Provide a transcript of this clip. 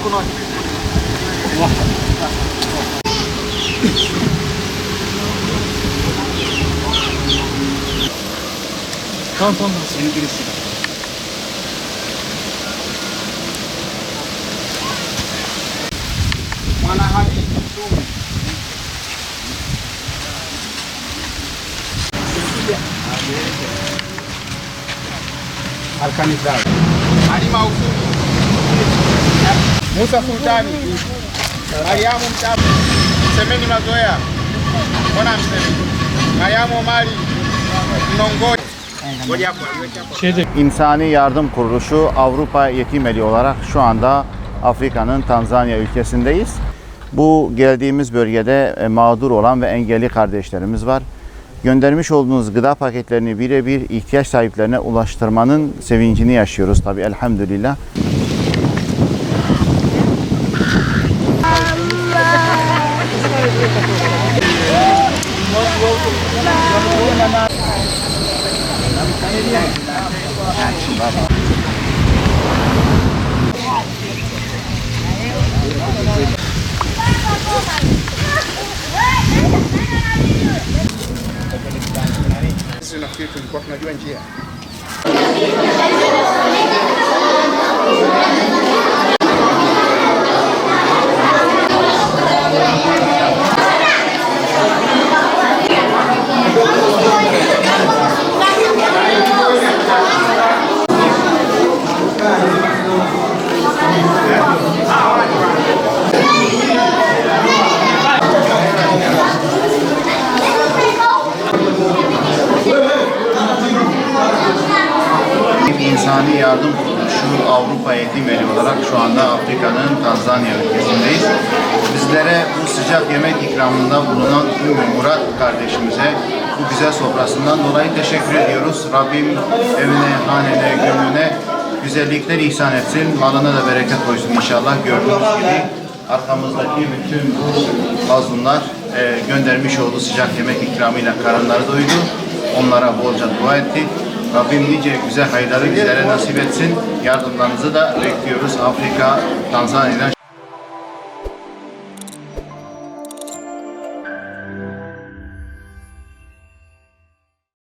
Tamam tamam. Senin girişi. Mana hadi. Arkanizda. Ali Mausumi. Musa Sultani. Mariamu Mtabu. Semeni Mazoea. Mbona msemi? Mariamu Mali. Mnongoni. İnsani Yardım Kuruluşu Avrupa Yetim Eli olarak şu anda Afrika'nın Tanzanya ülkesindeyiz. Bu geldiğimiz bölgede mağdur olan ve engelli kardeşlerimiz var. Göndermiş olduğunuz gıda paketlerini birebir ihtiyaç sahiplerine ulaştırmanın sevincini yaşıyoruz tabii, elhamdülillah. Sisi nafikiri tulikuwa tunajua njia. İnsani Yardım Kuruluşu Avrupa Yetim Eli olarak şu anda Afrika'nın Tanzanya ülkesindeyiz. Bizlere bu sıcak yemek ikramında bulunan Ümmü Murat kardeşimize bu güzel sofrasından dolayı teşekkür ediyoruz. Rabbim evine, hanene, gönlüne güzellikler ihsan etsin. Malına da bereket koysun inşallah. Gördüğünüz gibi arkamızdaki bütün bu mazlumlar göndermiş olduğu sıcak yemek ikramıyla karınları doydu. Onlara bolca dua ettik. Rabbim nice güzel hayırları bizlere nasip etsin. Yardımlarınızı da bekliyoruz. Afrika, Tanzanya'dan